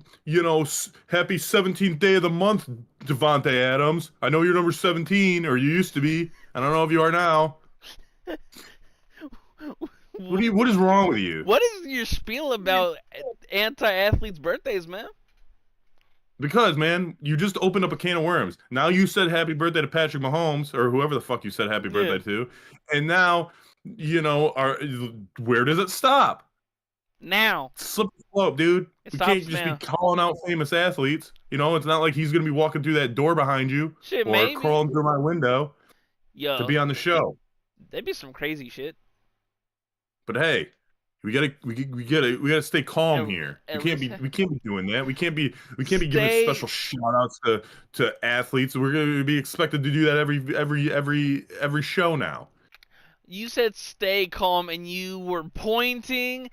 happy 17th day of the month, Devonte Adams. I know you're number 17, or you used to be. I don't know if you are now. What is wrong with you? what is your spiel about anti-athletes' birthdays, man? Because, man, you just opened up a can of worms. Now you said happy birthday to Patrick Mahomes, or whoever the fuck you said happy Yeah. birthday to. And now, where does it stop? Now. Slip the slope, dude. It We can't stops just be now. calling out famous athletes. It's not like he's gonna be walking through that door behind you Shit, or maybe. crawling through my window to Yo, be on the show. that'd be some crazy shit. But hey, we gotta stay calm At, here. at least We can't be doing that. We can't be giving stay. special shout outs to athletes. We're gonna be expected to do that every show now. You said stay calm, and you were pointing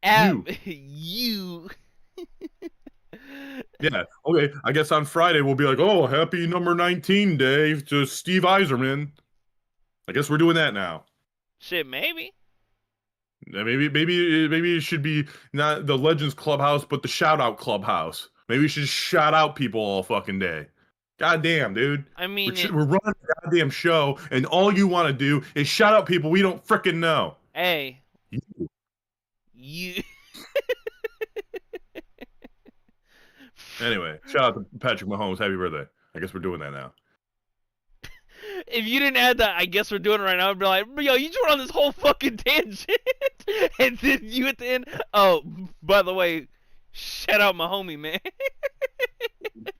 at You. you. Yeah. Okay. I guess on Friday we'll be like, oh, happy number 19 day to Steve Eiserman. I guess we're doing that now. Shit, maybe. Maybe it should be not the Legends Clubhouse, but the Shout Out Clubhouse. Maybe we should shout out people all fucking day. God damn, dude. I mean, We're running a goddamn show, and all you want to do is shout out people we don't fricking know. hey, You. you. Anyway, shout out to Patrick Mahomes. Happy birthday. I guess we're doing that now. If you didn't add that, I guess we're doing it right now. I'd be like, yo, you just went on this whole fucking tangent, and then you at the end. Oh, by the way, shout out my homie, man.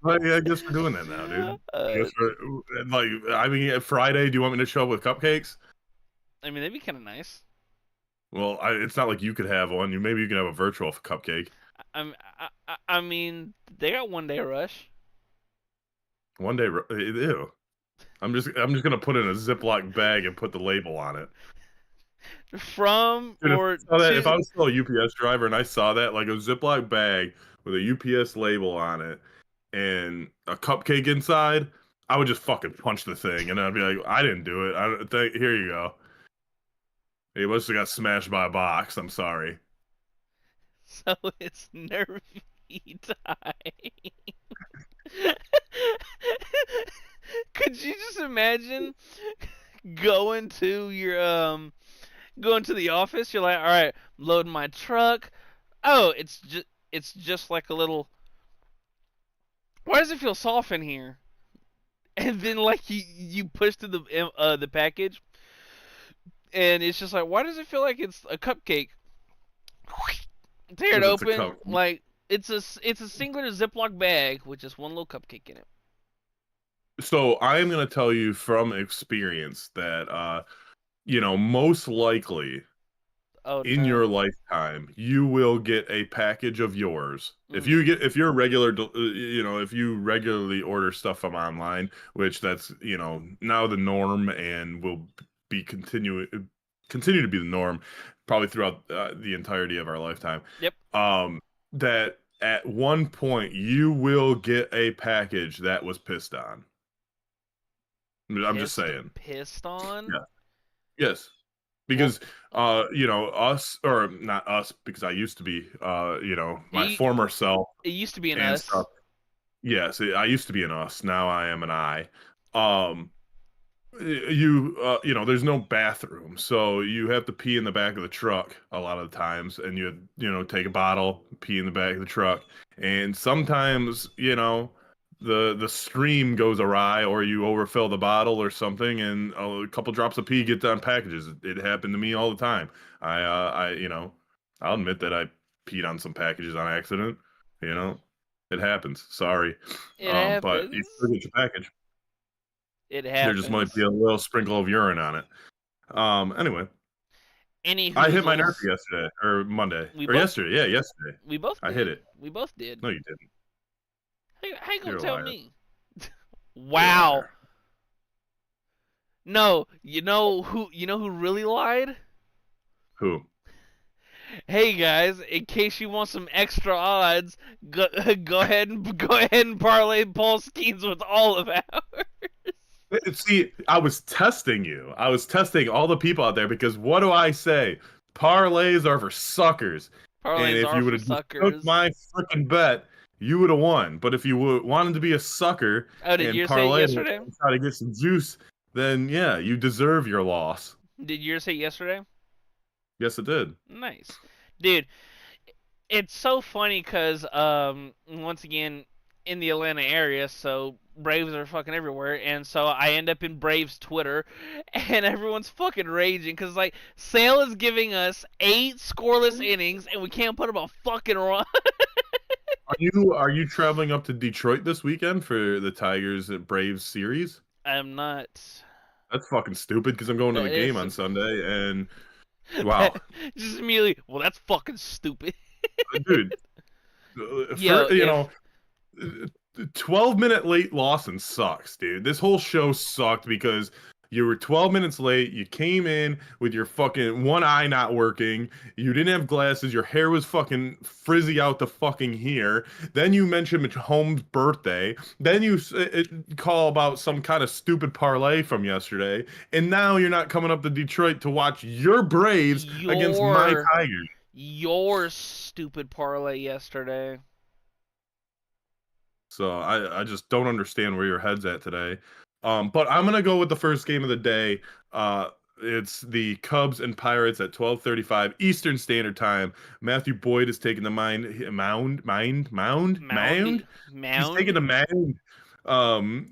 I guess we're doing that now, dude. I guess Friday. Do you want me to show up with cupcakes? I mean, that'd be kind of nice. Well, it's not like you could have one. Maybe you can have a virtual cupcake. I mean, they got 1 day rush. One day, ew. I'm just gonna put it in a Ziploc bag and put the label on it. From Dude, or if I to. was still a UPS driver and I saw that, like a Ziploc bag with a UPS label on it and a cupcake inside, I would just fucking punch the thing and I'd be like, I didn't do it. Here you go. It must have got smashed by a box. I'm sorry. So it's nervy time. Could you just imagine going to your going to the office? You're like, all right, I'm loading my truck. Oh, it's just like a little. Why does it feel soft in here? And then like you push to the package, and it's just like, why does it feel like it's a cupcake? Tear it Because it's a open, cup. like it's a singular Ziploc bag with just one little cupcake in it. So I am gonna tell you from experience that most likely Oh in no. your lifetime you will get a package of yours. Mm. If you're a regular, if you regularly order stuff from online, which that's now the norm and will be continue to be the norm probably throughout the entirety of our lifetime. Yep. That at one point you will get a package that was pissed on. I'm just saying. Pissed on? Yeah. Yes. Well, Because us, or not us, because I used to be my it, former self it used to be an and us. stuff. Yes, I used to be an us. Now I am an I. Um there's no bathroom, so you have to pee in the back of the truck a lot of the times, and take a bottle, pee in the back of the truck, and sometimes the stream goes awry, or you overfill the bottle or something, and a couple drops of pee get on packages. It happened to me all the time. I'll admit that I peed on some packages on accident. You know, it happens. Sorry, It but you happens. still get your package. It There just might be happens. a little sprinkle of urine on it. Anyway, Any I hit my nerf hoozles. yesterday or Monday We or both yesterday. Yeah, yesterday. we both I hit did. it. We both did. No, you didn't. How you gonna You're a tell liar. me? You're a Wow. liar. No, you know who really lied? Who? Hey guys, in case you want some extra odds, go, go ahead and parlay Paul Skeens with all of ours. See, I was testing you. I was testing all the people out there because what do I say? Parlays are for suckers. And Parlays if are you would for have just took suckers. my freaking bet, you would have won. But if you wanted to be a sucker Oh, did and yours say parlay it yesterday? and try to get some juice, then yeah, you deserve your loss. Did yours say yesterday? Yes, it did. Nice, dude. It's so funny because once again in the Atlanta area, so Braves are fucking everywhere, and so I end up in Braves Twitter, and everyone's fucking raging because like Sale is giving us 8 scoreless innings, and we can't put up a fucking run. Are you traveling up to Detroit this weekend for the Tigers and Braves series? I'm not. That's fucking stupid because I'm going to the That game is on Sunday and that wow, just immediately. Well, that's fucking stupid. dude, Yo, for 12-minute late Lawson sucks, dude. This whole show sucked because you were 12 minutes late. You came in with your fucking one eye not working. You didn't have glasses. Your hair was fucking frizzy out the fucking here. Then you mentioned Holmes' birthday. Then you call about some kind of stupid parlay from yesterday. And now you're not coming up to Detroit to watch your Braves against my your Tigers. your stupid parlay yesterday. So I just don't understand where your head's at today. But I'm gonna go with the first game of the day. It's the Cubs and Pirates at 12:35 Eastern Standard Time. Matthew Boyd is taking the mound. He's taking Mound. the mound.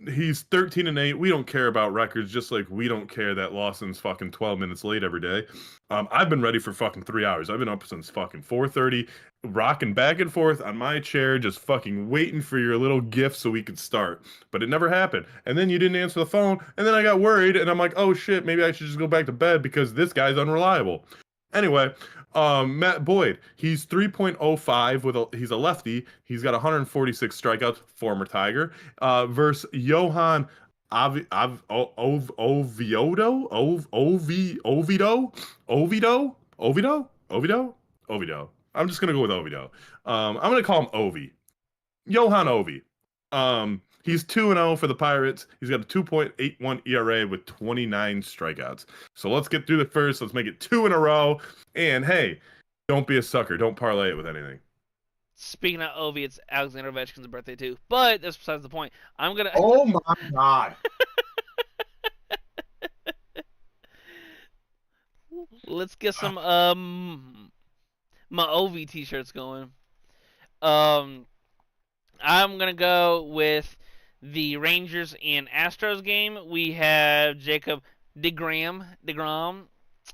He's 13-8. We don't care about records, just like we don't care that Lawson's fucking 12 minutes late every day. I've been ready for fucking 3 hours. I've been up since fucking 4:30, rocking back and forth on my chair, just fucking waiting for your little gift so we could start. But it never happened. And then you didn't answer the phone, and then I got worried, and I'm like, oh shit, maybe I should just go back to bed because this guy's unreliable. Anyway, Matt Boyd, he's 3.05 he's a lefty. He's got 146 strikeouts, former Tiger, versus Johan Oviedo, Oviedo. I'm just gonna go with Oviedo. I'm gonna call him Ovi. Johan Ovi. He's 2-0 for the Pirates. He's got a 2.81 ERA with 29 strikeouts. So let's get through the first. Let's make it 2 in a row. And hey, don't be a sucker. Don't parlay it with anything. Speaking of Ovi, it's Alexander Ovechkin's birthday too. But that's besides the point. I'm gonna Oh my God. let's get some my Ovi t-shirts going. Um, I'm gonna go with the Rangers and Astros game. We have Jacob Degrom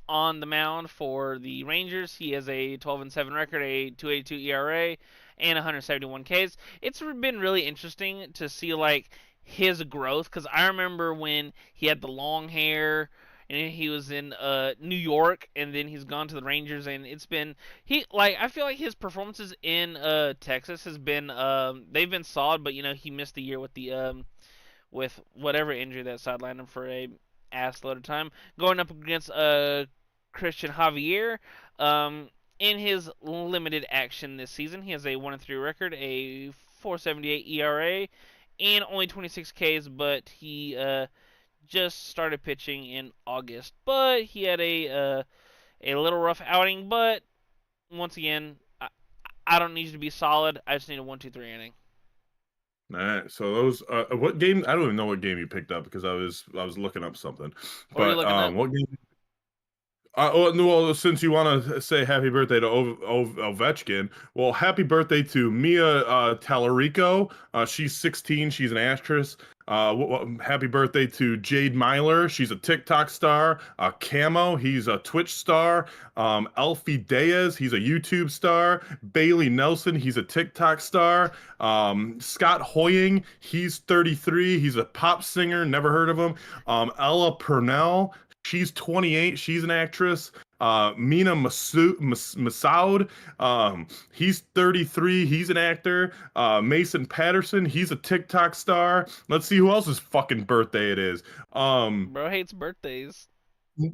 on the mound for the Rangers. He has a 12-7 record, a 2.82 ERA, and 171 Ks. It's been really interesting to see like his growth because I remember when he had the long hair and he was in New York, and then he's gone to the Rangers, and it's been I feel like his performances in Texas has been they've been solid, but he missed the year with the with whatever injury that sidelined him for a ass load of time. Going up against Christian Javier, um, in his limited action this season, he has a 1-3 record, a 4.78 ERA, and only 26 Ks. But he just started pitching in August. But he had a little rough outing. But once again, I don't need you to be solid. I just need a 1-2-3 inning. All right, so those what game? I don't even know what game you picked up because I was looking up something. What are you But looking up? what game? No, well, since you want to say happy birthday to Ovechkin, well, happy birthday to Mia Tallarico. She's 16. She's an actress. Happy birthday to Jade Myler. She's a TikTok star. Camo, he's a Twitch star. Elfie Diaz, he's a YouTube star. Bailey Nelson, he's a TikTok star. Scott Hoying, he's 33. He's a pop singer. Never heard of him. Ella Purnell, she's 28. She's an actress. Mina Masoud, he's 33. He's an actor. Mason Patterson, he's a TikTok star. Let's see who else's fucking birthday it is. Bro hates birthdays.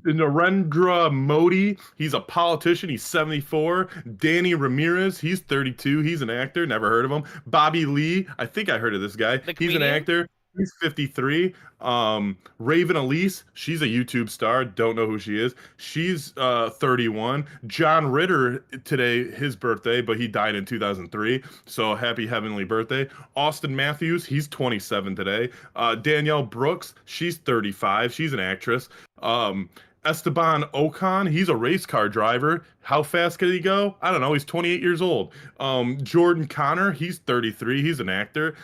Narendra Modi, he's a politician. He's 74. Danny Ramirez, he's 32. He's an actor. Never heard of him. Bobby Lee, I think I heard of this guy. The He's an comedian? actor. He's 53. Raven Elise, she's a YouTube star. Don't know who she is. She's 31. John Ritter today, his birthday, but he died in 2003. So happy heavenly birthday. Austin Matthews, he's 27 today. Danielle Brooks, she's 35. She's an actress. Um, Esteban Ocon, he's a race car driver. How fast can he go? I don't know. He's 28 years old. Jordan Connor, he's 33. He's an actor.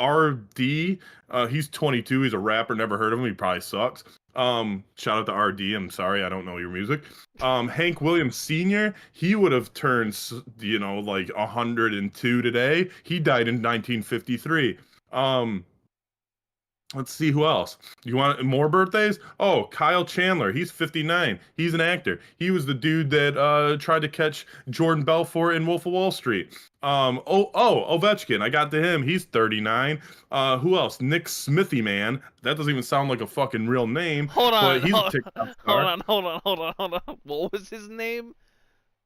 RD, he's 22. He's a rapper. Never heard of him. He probably sucks. Shout out to RD. I'm sorry, I don't know your music. Hank Williams Sr., he would have turned, like 102 today. He died in 1953. Let's see who else. You want more birthdays? Oh, Kyle Chandler. He's 59. He's an actor. He was the dude that tried to catch Jordan Belfort in Wolf of Wall Street. Ovechkin. I got to him. He's 39. Who else? Nick Smithy Man. That doesn't even sound like a fucking real name, Hold but on, he's a hold, TikTok hold star. on, hold on, hold on, hold on. What was his name?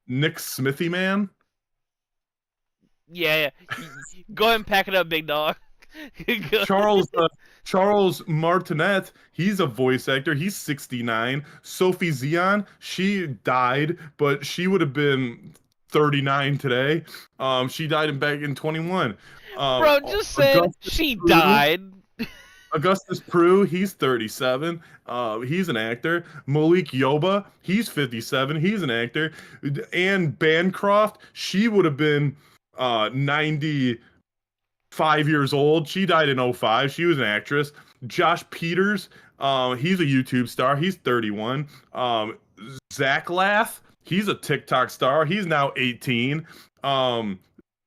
Nick Smithy Man. Yeah, yeah. Go ahead and pack it up, big dog. Go- Charles Martinet, he's a voice actor. He's 69. Sophie Zion, she died, but she would have been 39 today. She died back in 21. Um, Bro, just said Augustus she Prue, died. Augustus Prue, he's 37. He's an actor. Malik Yoba, he's 57. He's an actor. Anne Bancroft, she would have been 95 years old. She died in '05. She was an actress. Josh Peters, he's a YouTube star. He's 31. Zach Lath, he's a TikTok star. He's now 18. Um,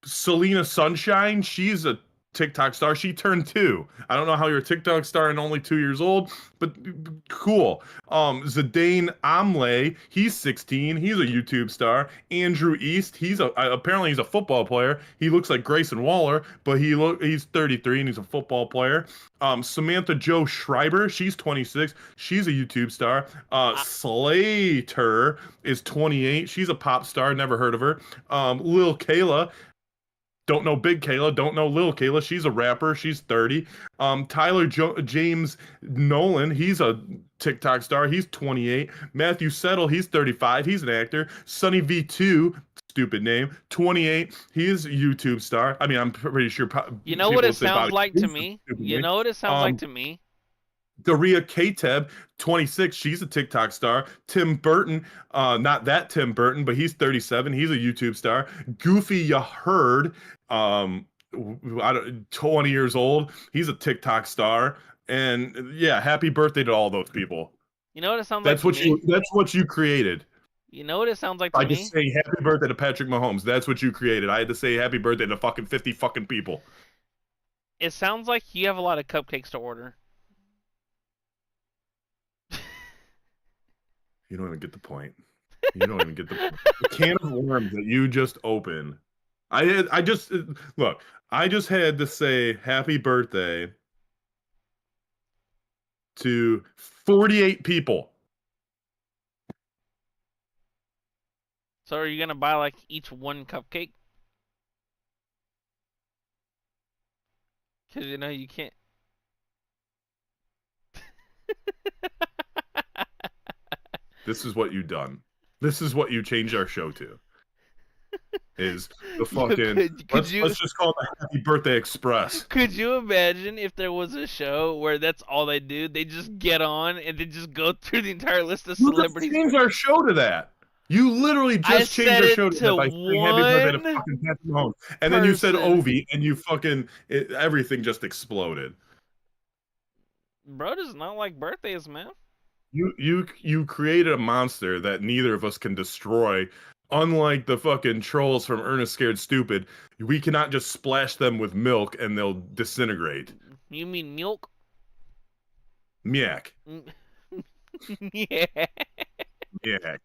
Selena Sunshine, she's a TikTok star. She turned 2. I don't know how you're a TikTok star and only 2 years old, but cool. Zidane Amle, he's 16. He's a YouTube star. Andrew East, apparently he's a football player. He looks like Grayson Waller, but he's 33 and he's a football player. Samantha Joe Schreiber, she's 26. She's a YouTube star. I, Slater is 28. She's a pop star. Never heard of her. Lil Kayla, don't know Big Kayla, don't know Lil Kayla. She's a rapper. She's 30. James Nolan, he's a TikTok star. He's 28. Matthew Settle, he's 35. He's an actor. Sunny V2, stupid name, 28. He's a YouTube star. I mean, I'm pretty sure you know what people it would say sounds Bobby like to Kaboose is a me? stupid You name. know what it sounds like to me? Daria Kateb, 26. She's a TikTok star. Tim Burton, not that Tim Burton, but he's 37. He's a YouTube star. Goofy Ya Heard, 20 years old. He's a TikTok star. And yeah, happy birthday to all those people. You know what it sounds like to me? That's what you created. You know what it sounds like to By just me? saying happy birthday to Patrick Mahomes. That's what you created. I had to say happy birthday to fucking 50 fucking people. It sounds like you have a lot of cupcakes to order. You don't even get the point. You don't even get the can of worms that you just opened. I just look. I just had to say happy birthday to 48 people. So are you gonna buy like each one cupcake? Cause you know you can't. This is what you done. This is what you changed our show to. Is the You fucking let's just call it the Happy Birthday Express. could you imagine if there was a show where that's all they do? They just get on and they just go through the entire list of You just celebrities. changed our show to that. You literally I just changed set our it show to to that by saying Happy Birthday to one fucking Patrick Mahomes. And then you said person. Ovi, and you fucking everything just exploded. Bro does not like birthdays, man. You created a monster that neither of us can destroy. Unlike the fucking trolls from Ernest Scared Stupid, we cannot just splash them with milk and they'll disintegrate. You mean milk? Miak. Yeah. Miak.